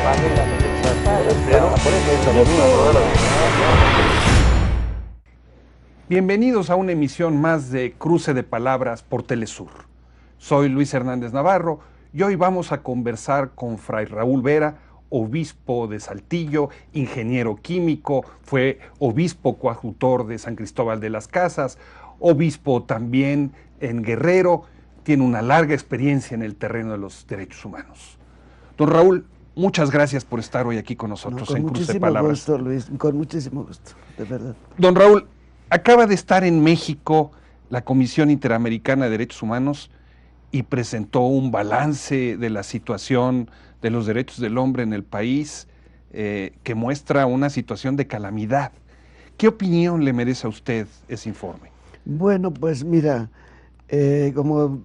paguen la renta, pero por eso Bienvenidos a una emisión más de Cruce de Palabras por Telesur. Soy Luis Hernández Navarro y hoy vamos a conversar con Fray Raúl Vera, obispo de Saltillo, ingeniero químico, fue obispo coadjutor de San Cristóbal de las Casas, obispo también en Guerrero, tiene una larga experiencia en el terreno de los derechos humanos. Don Raúl, muchas gracias por estar hoy aquí con nosotros en Cruce de Palabras. Con muchísimo gusto, Luis, con muchísimo gusto, de verdad. Don Raúl, acaba de estar en México la Comisión Interamericana de Derechos Humanos y presentó un balance de la situación de los derechos del hombre en el país que muestra una situación de calamidad. ¿Qué opinión le merece a usted ese informe? Bueno, pues mira, como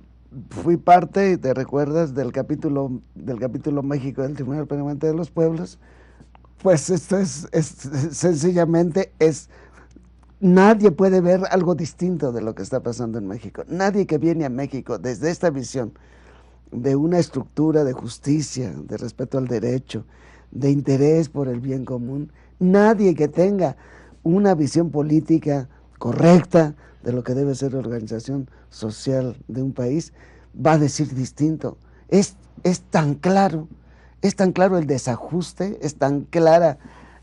fui parte, te recuerdas, del capítulo México del Tribunal Permanente de los Pueblos, pues esto es sencillamente nadie puede ver algo distinto de lo que está pasando en México. Nadie que viene a México desde esta visión de una estructura de justicia, de respeto al derecho, de interés por el bien común, nadie que tenga una visión política correcta de lo que debe ser la organización social de un país, va a decir distinto. Es tan claro el desajuste, es tan clara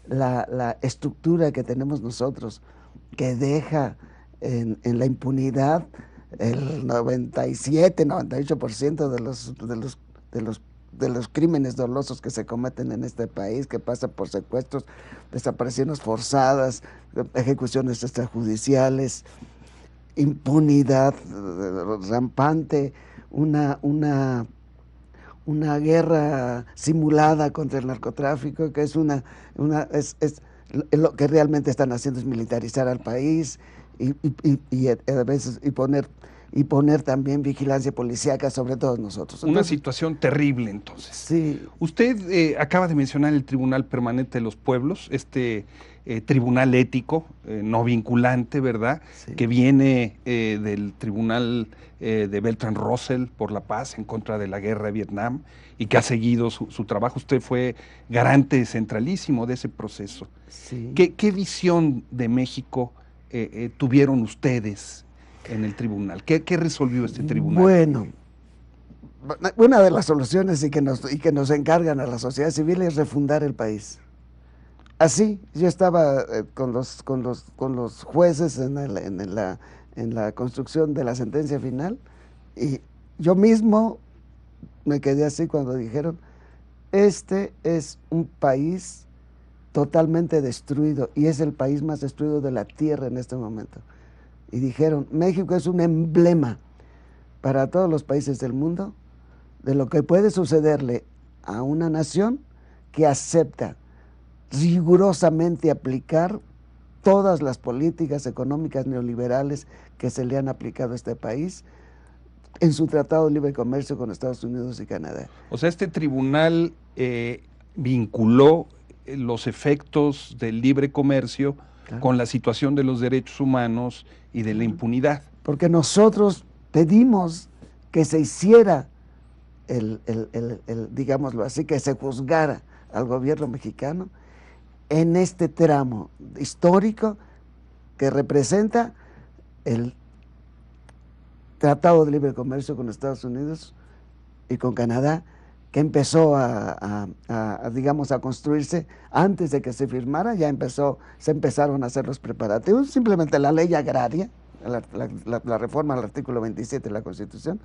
la estructura que tenemos nosotros, que deja en la impunidad el 98% de los crímenes dolosos que se cometen en este país, que pasan por secuestros, desapariciones forzadas, ejecuciones extrajudiciales, impunidad rampante, una guerra simulada contra el narcotráfico, que es lo que realmente están haciendo es militarizar al país y a veces poner también vigilancia policíaca sobre todos nosotros. Una situación terrible, entonces. Sí. Usted acaba de mencionar el Tribunal Permanente de los Pueblos, tribunal ético, no vinculante, ¿verdad? Sí. Que viene del Tribunal de Bertrand Russell por la paz en contra de la guerra de Vietnam y que ha seguido su trabajo. Usted fue garante centralísimo de ese proceso. Sí. ¿Qué visión de México tuvieron ustedes en el tribunal? ¿Qué resolvió este tribunal? Bueno, una de las soluciones y que nos encargan a la sociedad civil es refundar el país. Así, yo estaba con los jueces en la construcción de la sentencia final y yo mismo me quedé así cuando dijeron, este es un país totalmente destruido y es el país más destruido de la tierra en este momento. Y dijeron, México es un emblema para todos los países del mundo de lo que puede sucederle a una nación que acepta rigurosamente aplicar todas las políticas económicas neoliberales que se le han aplicado a este país en su Tratado de Libre Comercio con Estados Unidos y Canadá. O sea, este tribunal vinculó los efectos del libre comercio con la situación de los derechos humanos y de la impunidad. Porque nosotros pedimos que se hiciera digámoslo así, que se juzgara al gobierno mexicano en este tramo histórico que representa el Tratado de Libre Comercio con Estados Unidos y con Canadá, que empezó digamos, a construirse antes de que se firmara. Se empezaron a hacer los preparativos. Simplemente la ley agraria, la reforma al artículo 27 de la Constitución,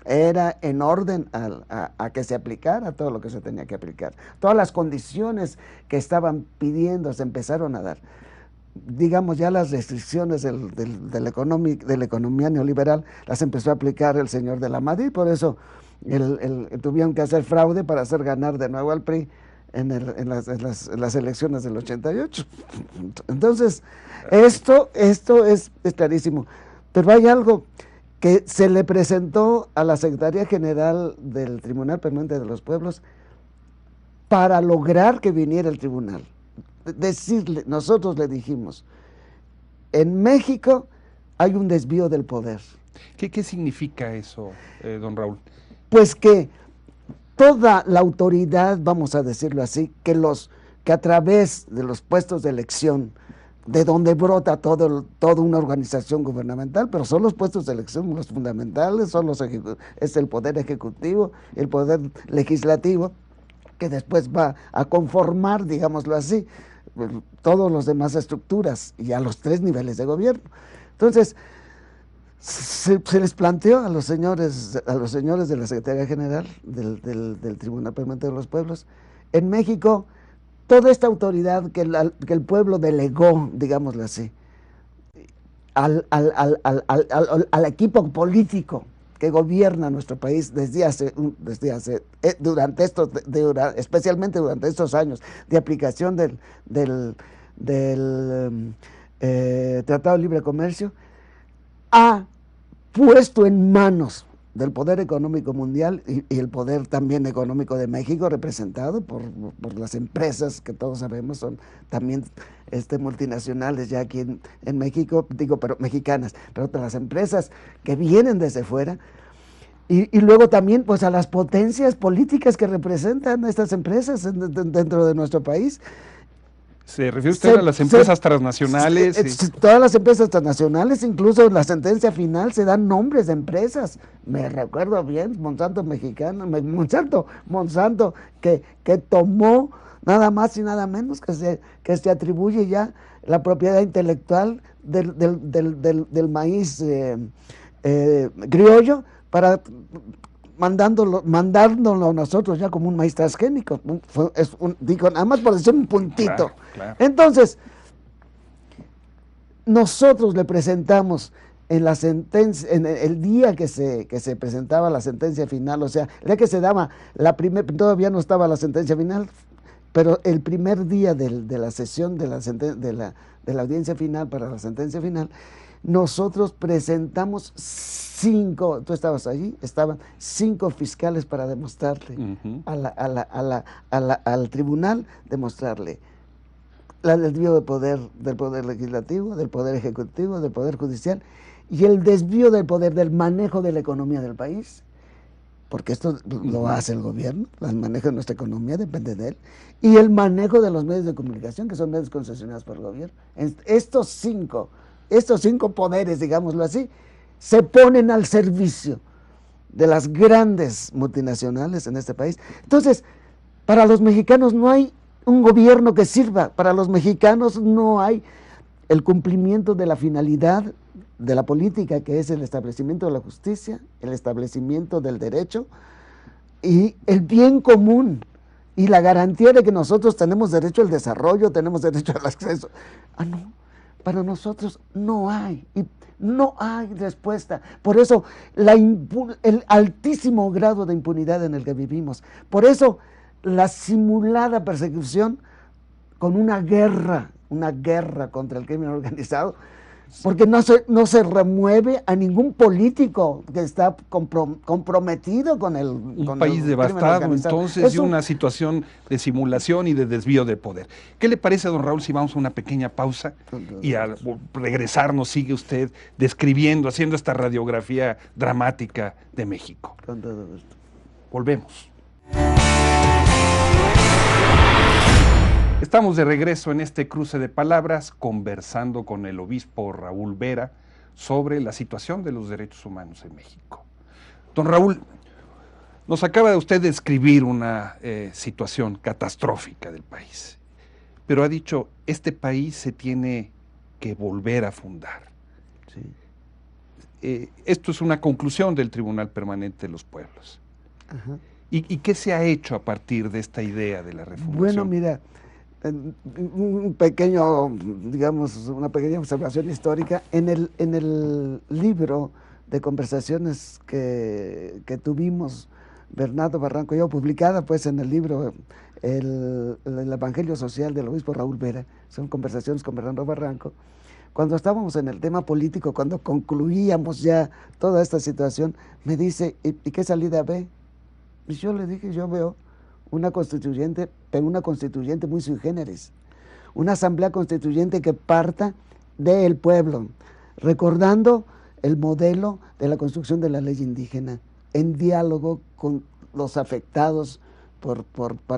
era en orden a que se aplicara todo lo que se tenía que aplicar. Todas las condiciones que estaban pidiendo se empezaron a dar. Digamos, ya las restricciones de la economía neoliberal las empezó a aplicar el señor de la Madrid, por eso tuvieron que hacer fraude para hacer ganar de nuevo al PRI en las elecciones del 88. Entonces, esto es clarísimo. Pero hay algo que se le presentó a la Secretaría General del Tribunal Permanente de los Pueblos para lograr que viniera el tribunal. Nosotros le dijimos, en México hay un desvío del poder. ¿Qué significa eso, don Raúl? Pues que toda la autoridad, vamos a decirlo así, que a través de los puestos de elección, de donde brota toda una organización gubernamental, pero son los puestos de elección los fundamentales, es el poder ejecutivo, el poder legislativo, que después va a conformar, digámoslo así, todas las demás estructuras y a los 3 niveles de gobierno. Entonces, se les planteó a los señores de la Secretaría General del Tribunal Permanente de los Pueblos, en México, toda esta autoridad que el pueblo delegó, digámoslo así, al equipo político que gobierna nuestro país especialmente durante estos años de aplicación del Tratado de Libre Comercio, ha puesto en manos del poder económico mundial y el poder también económico de México, representado por las empresas que todos sabemos son también multinacionales ya aquí en México, pero mexicanas, pero las empresas que vienen desde fuera, y luego también pues a las potencias políticas que representan estas empresas dentro de nuestro país. ¿Se refiere usted a las empresas transnacionales? Todas las empresas transnacionales, incluso en la sentencia final se dan nombres de empresas. Me recuerdo bien, Monsanto mexicano, Monsanto que tomó nada más y nada menos que se atribuye ya la propiedad intelectual del maíz criollo para mandándolo a nosotros ya como un maíz transgénico. Digo, nada más por decir un puntito. Claro. Entonces, nosotros le presentamos en la sentencia, en el día que se presentaba la sentencia final, o sea, el día que se daba todavía no estaba la sentencia final, pero el primer día de la sesión de la audiencia final para la sentencia final, nosotros presentamos 5, tú estabas allí, estaban 5 fiscales para demostrarle al tribunal, demostrarle el desvío de poder del poder legislativo, del poder ejecutivo, del poder judicial y el desvío del poder del manejo de la economía del país, porque esto lo hace el gobierno, el manejo de nuestra economía depende de él, y el manejo de los medios de comunicación, que son medios concesionados por el gobierno. Estos cinco poderes, digámoslo así, se ponen al servicio de las grandes multinacionales en este país. Entonces, para los mexicanos no hay un gobierno que sirva, para los mexicanos no hay el cumplimiento de la finalidad de la política, que es el establecimiento de la justicia, el establecimiento del derecho y el bien común y la garantía de que nosotros tenemos derecho al desarrollo, tenemos derecho al acceso. No, para nosotros no hay, y no hay respuesta. Por eso el altísimo grado de impunidad en el que vivimos, por eso la simulada persecución con una guerra contra el crimen organizado, porque no se remueve a ningún político que está comprometido con un país devastado, entonces, y una situación de simulación y de desvío de poder. ¿Qué le parece, don Raúl, si vamos a una pequeña pausa y al regresar nos sigue usted describiendo, haciendo esta radiografía dramática de México? Con todo gusto. Volvemos. Estamos de regreso en este cruce de palabras, conversando con el obispo Raúl Vera sobre la situación de los derechos humanos en México. Don Raúl, nos acaba de usted describir una situación catastrófica del país, pero ha dicho, este país se tiene que volver a fundar. Sí. Esto es una conclusión del Tribunal Permanente de los Pueblos. Ajá. ¿Y qué se ha hecho a partir de esta idea de la refundación? Bueno, mira, una pequeña observación histórica. En el libro de conversaciones que tuvimos Bernardo Barranco y yo, publicada pues en el libro el Evangelio Social del obispo Raúl Vera, son conversaciones con Bernardo Barranco, cuando estábamos en el tema político, cuando concluíamos ya toda esta situación, me dice, ¿y qué salida ve? Y yo le dije, yo veo una constituyente, pero una constituyente muy sui generis, una asamblea constituyente que parta del pueblo, recordando el modelo de la construcción de la ley indígena, en diálogo con los afectados por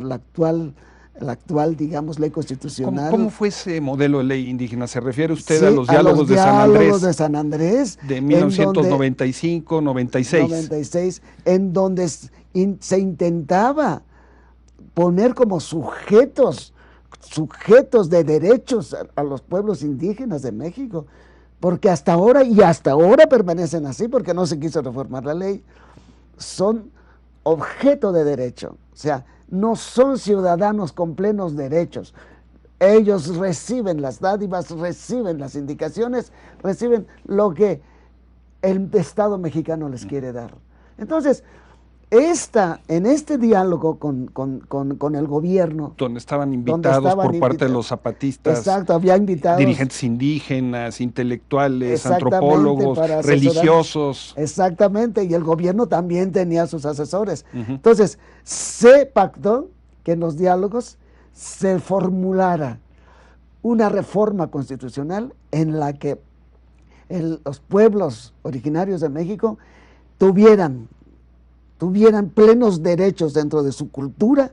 la actual, digamos, ley constitucional. ¿Cómo fue ese modelo de ley indígena? ¿Se refiere usted Sí, a los diálogos de San Andrés? De San Andrés. De 1995, 96. 96, en donde se intentaba poner como sujetos de derechos a los pueblos indígenas de México, porque hasta ahora permanecen así, porque no se quiso reformar la ley, son objeto de derecho, o sea, no son ciudadanos con plenos derechos. Ellos reciben las dádivas, reciben las indicaciones, reciben lo que el Estado mexicano les quiere dar. Entonces, en este diálogo con el gobierno, donde estaban invitados por parte de los zapatistas, exacto, había invitados dirigentes indígenas, intelectuales, antropólogos, religiosos. Exactamente, y el gobierno también tenía sus asesores. Entonces, se pactó que en los diálogos se formulara una reforma constitucional en la que los pueblos originarios de México tuvieran plenos derechos dentro de su cultura,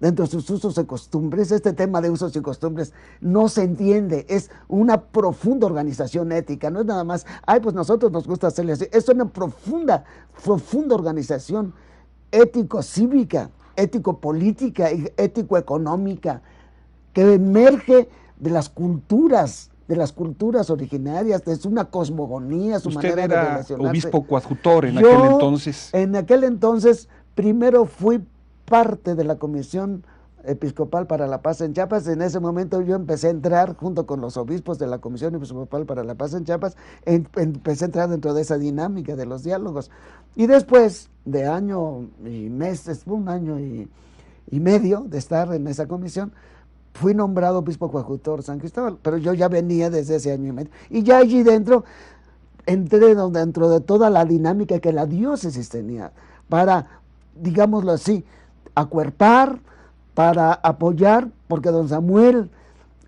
dentro de sus usos y costumbres. Este tema de usos y costumbres no se entiende, es una profunda organización ética, no es nada más, pues nosotros nos gusta hacerle así, es una profunda organización ético-cívica, ético-política, ético-económica, que emerge de las culturas originarias, es una cosmogonía, su Usted manera de era relacionarse. obispo coadjutor en aquel entonces. En aquel entonces, primero fui parte de la Comisión Episcopal para la Paz en Chiapas. En ese momento yo empecé a entrar junto con los obispos de la Comisión Episcopal para la Paz en Chiapas, empecé a entrar dentro de esa dinámica de los diálogos. Y después de año y meses, un año y medio de estar en esa comisión, fui nombrado obispo coadjutor San Cristóbal, pero yo ya venía desde ese año y medio. Y ya allí entré dentro de toda la dinámica que la diócesis tenía para, digámoslo así, acuerpar, para apoyar, porque don Samuel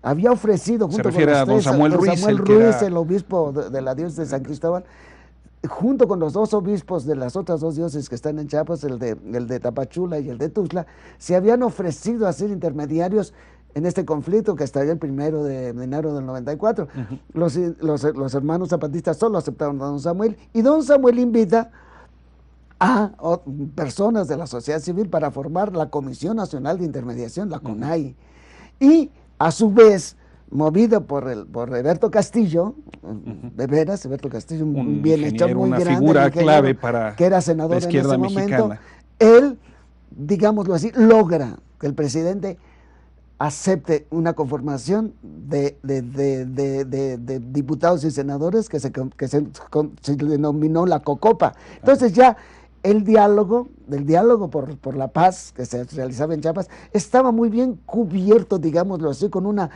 había ofrecido, junto con a don Samuel Ruiz, el obispo de la diócesis de San Cristóbal, junto con los dos obispos de las otras dos diócesis que están en Chiapas, el de Tapachula y el de Tuxtla, se habían ofrecido a ser intermediarios en este conflicto que estalló el 1 de enero del 94. Los hermanos zapatistas solo aceptaron a don Samuel, y don Samuel invita a personas de la sociedad civil para formar la Comisión Nacional de Intermediación, la CONAI. Y a su vez, movido por Eberto Castillo, de veras, Eberto Castillo, un bienhechor muy grande, figura clave para que era senador la izquierda en ese mexicana. momento, él, digámoslo así, logra que el presidente acepte una conformación de diputados y senadores que se denominó la COCOPA. Entonces ya el diálogo por la paz que se realizaba en Chiapas estaba muy bien cubierto, digámoslo así, con una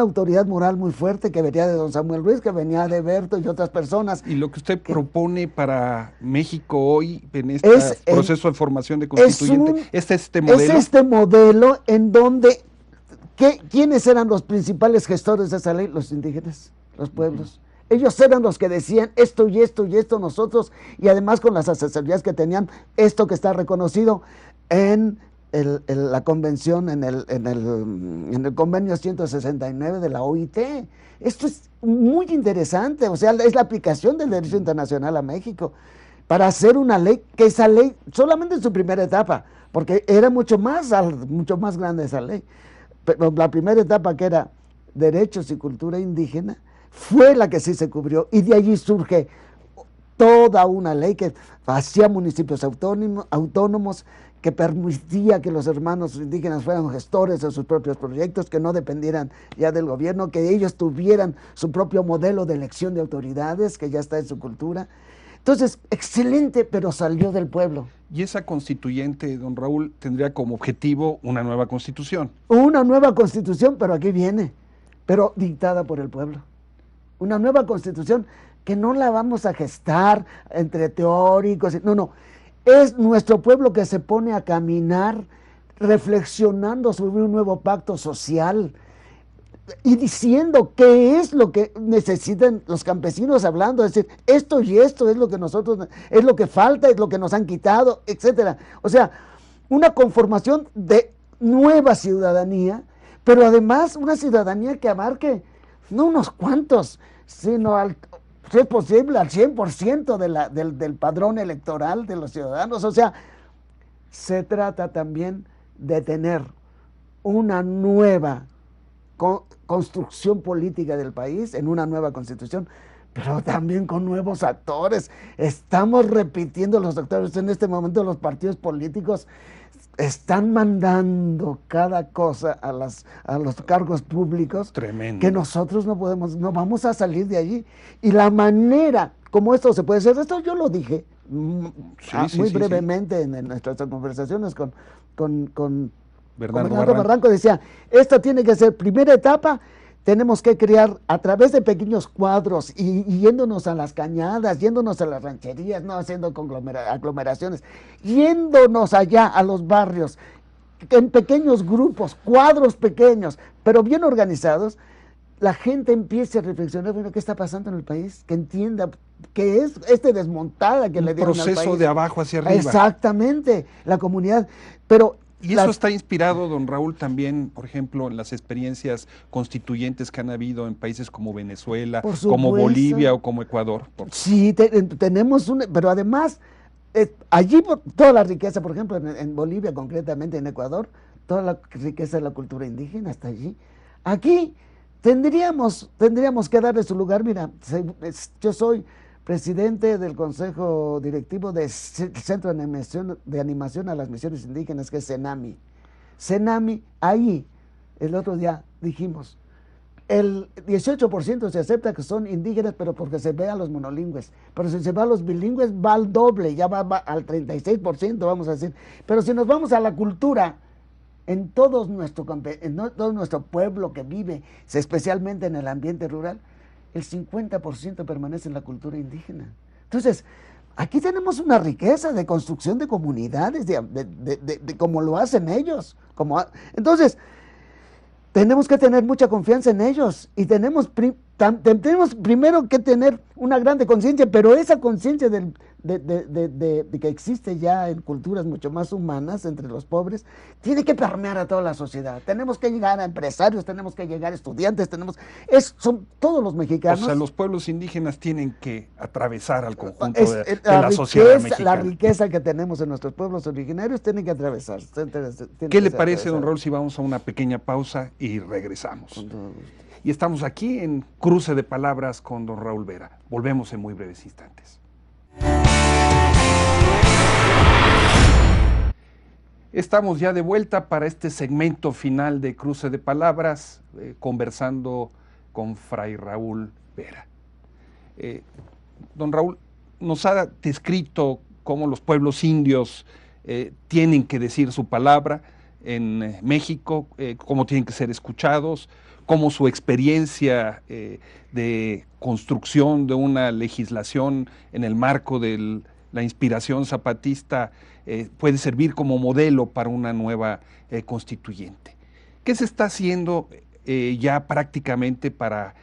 autoridad moral muy fuerte que venía de don Samuel Ruiz, que venía de Berto y otras personas. Y lo que usted propone para México hoy en este proceso de formación de constituyente, ¿es este modelo? Es este modelo en donde ¿quiénes eran los principales gestores de esa ley? Los indígenas, los pueblos. Ellos eran los que decían esto y esto y esto nosotros, y además con las asesorías que tenían, esto que está reconocido en la convención, en el convenio 169 de la OIT. Esto es muy interesante, o sea, es la aplicación del derecho internacional a México para hacer una ley, que esa ley, solamente en su primera etapa, porque era mucho más grande esa ley, pero la primera etapa, que era derechos y cultura indígena, fue la que sí se cubrió, y de allí surge toda una ley que hacía municipios autónomos, que permitía que los hermanos indígenas fueran gestores de sus propios proyectos, que no dependieran ya del gobierno, que ellos tuvieran su propio modelo de elección de autoridades, que ya está en su cultura. Entonces, excelente, pero salió del pueblo. Y esa constituyente, don Raúl, tendría como objetivo una nueva constitución. Una nueva constitución, pero aquí viene, pero dictada por el pueblo. Una nueva constitución que no la vamos a gestar entre teóricos. No. Es nuestro pueblo que se pone a caminar reflexionando sobre un nuevo pacto social, y diciendo qué es lo que necesitan los campesinos, hablando, es decir, esto y esto es lo que nosotros, es lo que falta, es lo que nos han quitado, etcétera. O sea, una conformación de nueva ciudadanía, pero además una ciudadanía que abarque no unos cuantos, sino si es posible, al 100% del padrón electoral de los ciudadanos. O sea, se trata también de tener una nueva construcción política del país, en una nueva constitución, pero también con nuevos actores. Estamos repitiendo los actores. En este momento los partidos políticos están mandando cada cosa a los cargos públicos. Tremendo. Que nosotros no vamos a salir de allí. Y la manera como esto se puede hacer, esto yo lo dije muy brevemente en nuestras conversaciones con Bernardo Barranco. Decía, esta tiene que ser primera etapa. Tenemos que crear a través de pequeños cuadros y yéndonos a las cañadas, yéndonos a las rancherías, no haciendo aglomeraciones, yéndonos allá a los barrios, en pequeños grupos, cuadros pequeños, pero bien organizados. La gente empiece a reflexionar, bueno, ¿qué está pasando en el país? Que entienda qué es desmontada que le dieron al país. Un proceso de abajo hacia arriba. Exactamente, la comunidad, pero... Y eso está inspirado, don Raúl, también, por ejemplo, en las experiencias constituyentes que han habido en países como Venezuela, como Bolivia o como Ecuador. Sí, tenemos pero además, allí toda la riqueza, por ejemplo, en Bolivia, concretamente en Ecuador, toda la riqueza de la cultura indígena está allí. Aquí tendríamos que darle su lugar. Mira, yo soy presidente del Consejo Directivo del Centro de Animación a las Misiones Indígenas, que es CENAMI. CENAMI, ahí, el otro día dijimos, el 18% se acepta que son indígenas, pero porque se ve a los monolingües. Pero si se va a los bilingües, va al doble, ya va al 36%, vamos a decir. Pero si nos vamos a la cultura, en todo nuestro pueblo que vive, especialmente en el ambiente rural, el 50% permanece en la cultura indígena. Entonces, aquí tenemos una riqueza de construcción de comunidades, de cómo lo hacen ellos. Entonces, tenemos que tener mucha confianza en ellos y tenemos primero que tener una grande conciencia, pero esa conciencia de que existe ya en culturas mucho más humanas entre los pobres, tiene que permear a toda la sociedad. Tenemos que llegar a empresarios, tenemos que llegar a estudiantes, son todos los mexicanos. O sea, los pueblos indígenas tienen que atravesar al conjunto de la sociedad mexicana. La riqueza que tenemos en nuestros pueblos originarios tiene que atravesar. ¿Qué le parece, don Raúl, si vamos a una pequeña pausa y regresamos? Y estamos aquí en Cruce de Palabras con don Raúl Vera. Volvemos en muy breves instantes. Estamos ya de vuelta para este segmento final de Cruce de Palabras, conversando con Fray Raúl Vera. Don Raúl, nos ha descrito cómo los pueblos indios tienen que decir su palabra en México, cómo tienen que ser escuchados, cómo su experiencia de construcción de una legislación en el marco de la inspiración zapatista puede servir como modelo para una nueva constituyente. ¿Qué se está haciendo ya prácticamente para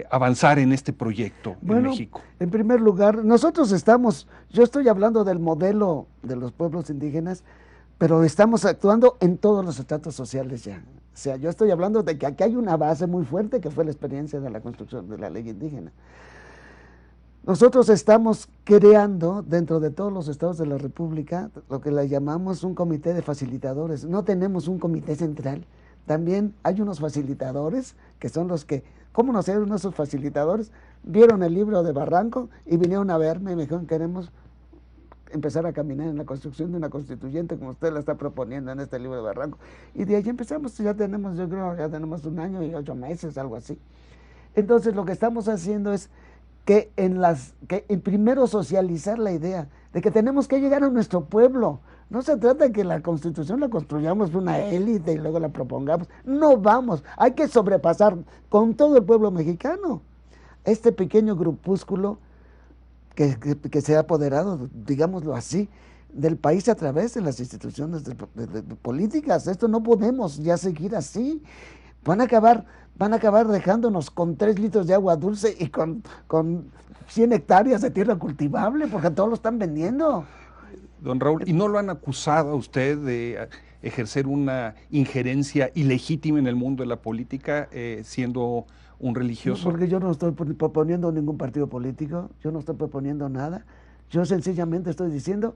avanzar en este proyecto en México? En primer lugar, yo estoy hablando del modelo de los pueblos indígenas, pero estamos actuando en todos los estratos sociales ya. O sea, yo estoy hablando de que aquí hay una base muy fuerte que fue la experiencia de la construcción de la ley indígena. Nosotros estamos creando dentro de todos los estados de la República lo que le llamamos un comité de facilitadores. No tenemos un comité central. También hay unos facilitadores que son los que, ¿cómo no ser uno de esos facilitadores? Vieron el libro de Barranco y vinieron a verme y me dijeron, queremos empezar a caminar en la construcción de una constituyente como usted la está proponiendo en este libro de Barranco. Y de ahí empezamos, yo creo ya tenemos 1 año y 8 meses, algo así. Entonces lo que estamos haciendo es que primero socializar la idea de que tenemos que llegar a nuestro pueblo. No se trata de que la constitución la construyamos una élite y luego la propongamos. No vamos, hay que sobrepasar con todo el pueblo mexicano este pequeño grupúsculo que se ha apoderado, digámoslo así, del país a través de las instituciones políticas. Esto no podemos ya seguir así. Van a acabar dejándonos con 3 litros de agua dulce y con 100 hectáreas de tierra cultivable, porque todos lo están vendiendo. Don Raúl, ¿y no lo han acusado a usted de ejercer una injerencia ilegítima en el mundo de la política, siendo un religioso? Porque yo no estoy proponiendo ningún partido político, yo no estoy proponiendo nada, yo sencillamente estoy diciendo,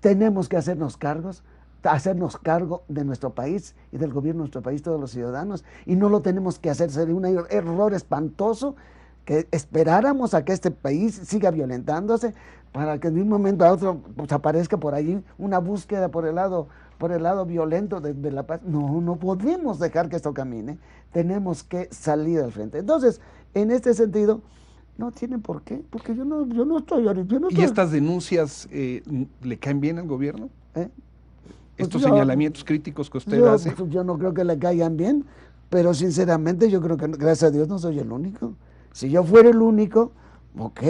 tenemos que hacernos cargo de nuestro país y del gobierno de nuestro país, todos los ciudadanos, y no lo tenemos que hacer, sería un error espantoso que esperáramos a que este país siga violentándose para que de un momento a otro pues, aparezca por allí una búsqueda por el lado violento de la paz. No podemos dejar que esto camine, tenemos que salir al frente. Entonces, en este sentido, no tienen por qué, porque yo no estoy... ¿Y estas denuncias le caen bien al gobierno? Pues Estos señalamientos críticos que usted hace. Yo no creo que le caigan bien, pero sinceramente yo creo que, gracias a Dios, no soy el único. Si yo fuera el único, ok,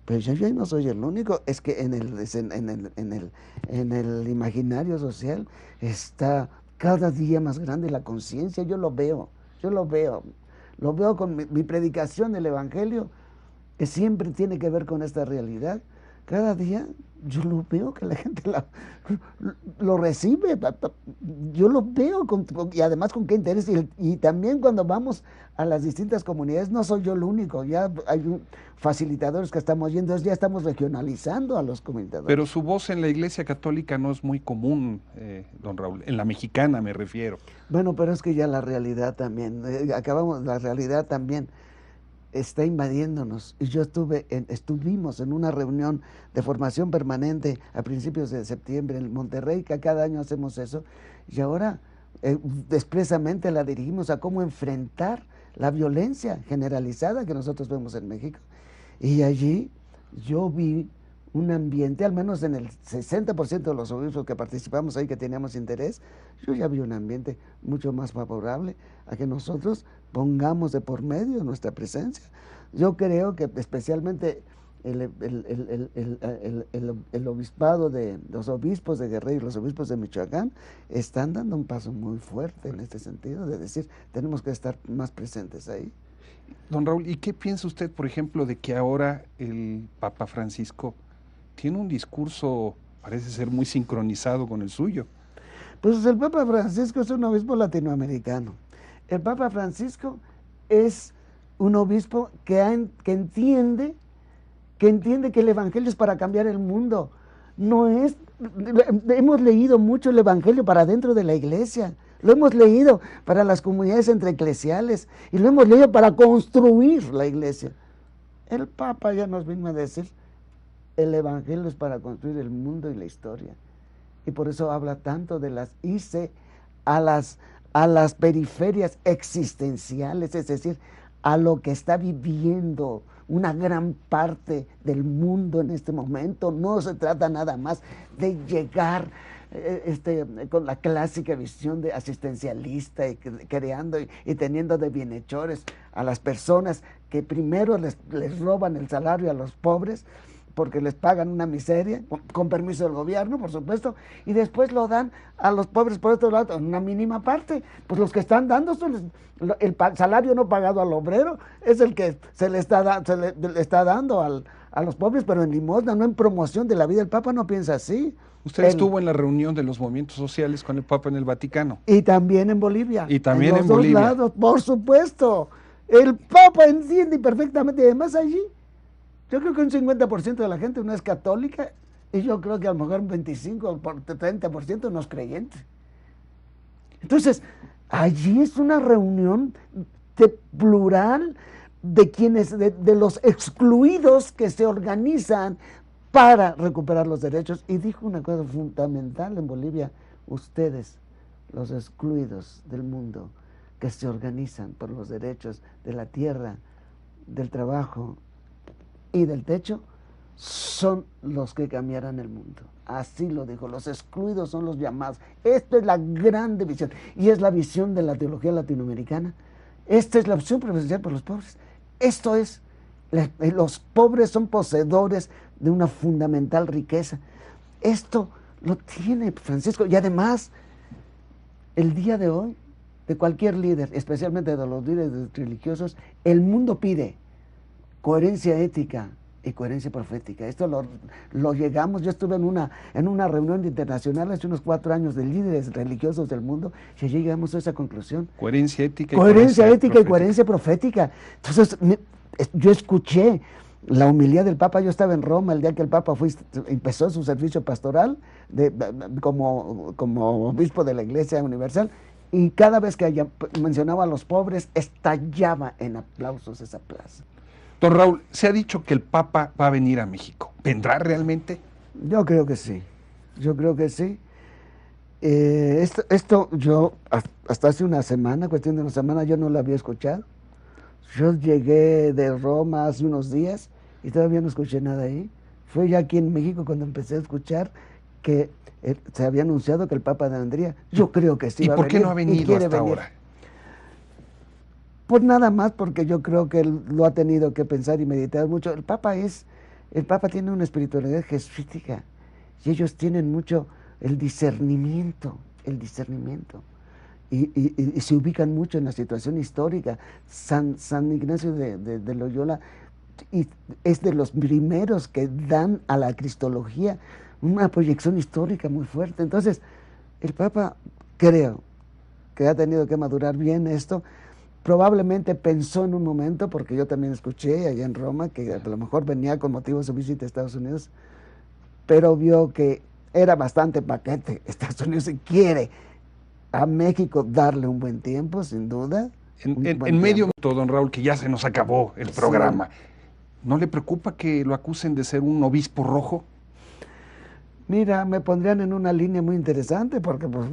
pero yo ya no soy el único. Es que en el imaginario social está cada día más grande la conciencia. Yo lo veo con mi predicación del Evangelio, que siempre tiene que ver con esta realidad. Cada día yo lo veo que la gente lo recibe, yo lo veo y además con qué interés, y también cuando vamos a las distintas comunidades, no soy yo el único, ya hay facilitadores que estamos yendo, ya estamos regionalizando a los comunicadores. Pero su voz en la Iglesia Católica no es muy común, don Raúl, en la mexicana me refiero. Bueno, pero es que ya la realidad también, la realidad también está invadiéndonos. Y estuvimos en una reunión de formación permanente a principios de septiembre en Monterrey, que cada año hacemos eso, y ahora expresamente la dirigimos a cómo enfrentar la violencia generalizada que nosotros vemos en México. Y allí yo vi un ambiente, al menos en el 60% de los obispos que participamos ahí, que teníamos interés, yo ya vi un ambiente mucho más favorable a que nosotros pongamos de por medio nuestra presencia. Yo creo que especialmente el obispado los obispos de Guerrero y los obispos de Michoacán están dando un paso muy fuerte en este sentido, de decir, tenemos que estar más presentes ahí. Don Raúl, ¿y qué piensa usted, por ejemplo, de que ahora el Papa Francisco tiene un discurso, parece ser muy sincronizado con el suyo? Pues el Papa Francisco es un obispo latinoamericano. El Papa Francisco es un obispo que entiende que el Evangelio es para cambiar el mundo. Hemos leído mucho el Evangelio para dentro de la iglesia, lo hemos leído para las comunidades entreeclesiales y lo hemos leído para construir la iglesia. El Papa ya nos vino a decir, el Evangelio es para construir el mundo y la historia. Y por eso habla tanto de las ICE a las periferias existenciales, es decir, a lo que está viviendo una gran parte del mundo en este momento. No se trata nada más de llegar con la clásica visión de asistencialista y creando y teniendo de bienhechores a las personas que primero les roban el salario a los pobres, porque les pagan una miseria, con permiso del gobierno, por supuesto, y después lo dan a los pobres por otro lado, en una mínima parte. Pues los que están dando el salario no pagado al obrero es el que se le está dando a los pobres, pero en limosna, no en promoción de la vida. El Papa no piensa así. Usted estuvo en la reunión de los movimientos sociales con el Papa en el Vaticano. Y también en Bolivia. Y también en Bolivia. Bolivia. Lados, por supuesto. El Papa entiende perfectamente, y además allí, yo creo que un 50% de la gente no es católica y yo creo que a lo mejor un 25 o 30% no es creyente. Entonces, allí es una reunión plural de los excluidos que se organizan para recuperar los derechos. Y dijo una cosa fundamental en Bolivia: ustedes, los excluidos del mundo, que se organizan por los derechos de la tierra, del trabajo y del techo, son los que cambiarán el mundo. Así lo dijo, los excluidos son los llamados. Esta es la grande visión, y es la visión de la teología latinoamericana. Esta es la opción preferencial por los pobres. Esto es, los pobres son poseedores de una fundamental riqueza. Esto lo tiene Francisco, y además, el día de hoy, de cualquier líder, especialmente de los líderes religiosos, el mundo pide coherencia ética y coherencia profética. Esto lo llegamos, yo estuve en una reunión internacional hace unos 4 años de líderes religiosos del mundo y allí llegamos a esa conclusión. Coherencia ética y Coherencia ética profética. y coherencia profética. Entonces, yo escuché la homilía del Papa. Yo estaba en Roma el día que el Papa empezó su servicio pastoral como obispo de la Iglesia Universal, y cada vez que mencionaba a los pobres, estallaba en aplausos esa plaza. Don Raúl, se ha dicho que el Papa va a venir a México. ¿Vendrá realmente? Yo creo que sí, yo creo que sí. Esto yo hasta hace una semana, cuestión de una semana, yo no lo había escuchado. Yo llegué de Roma hace unos días y todavía no escuché nada ahí. Fue ya aquí en México cuando empecé a escuchar que se había anunciado que el Papa vendría. Yo creo que sí. ¿Y por qué no ha venido hasta ahora? Pues nada más porque yo creo que él lo ha tenido que pensar y meditar mucho. El Papa tiene una espiritualidad jesuítica y ellos tienen mucho el discernimiento. Y se ubican mucho en la situación histórica. San Ignacio de Loyola es de los primeros que dan a la cristología una proyección histórica muy fuerte. Entonces, el Papa, creo que ha tenido que madurar bien esto. Probablemente pensó en un momento, porque yo también escuché allá en Roma, que a lo mejor venía con motivo de su visita a Estados Unidos, pero vio que era bastante paquete Estados Unidos y quiere a México darle un buen tiempo, sin duda. En medio de todo, don Raúl, que ya se nos acabó el programa, ¿no le preocupa que lo acusen de ser un obispo rojo? Mira, me pondrían en una línea muy interesante, porque pues,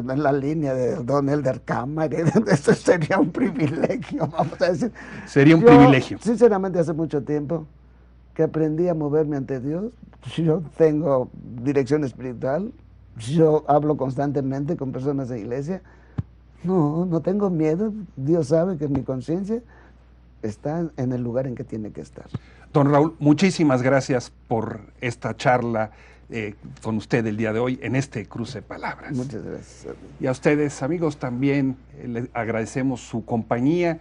en la línea de Don Elder Cámara, eso sería un privilegio, vamos a decir. Sería un privilegio. Sinceramente, hace mucho tiempo que aprendí a moverme ante Dios. Yo tengo dirección espiritual, yo hablo constantemente con personas de iglesia. No tengo miedo. Dios sabe que mi conciencia está en el lugar en que tiene que estar. Don Raúl, muchísimas gracias por esta charla con usted el día de hoy en este Cruce de Palabras. Muchas gracias. Y a ustedes, amigos, también les agradecemos su compañía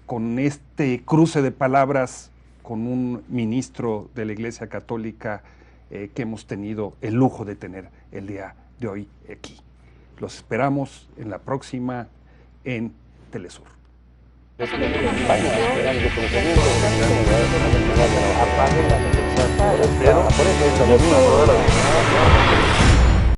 con este Cruce de Palabras con un ministro de la Iglesia Católica que hemos tenido el lujo de tener el día de hoy aquí. Los esperamos en la próxima en Telesur. Pero por eso es la misma toda la vida.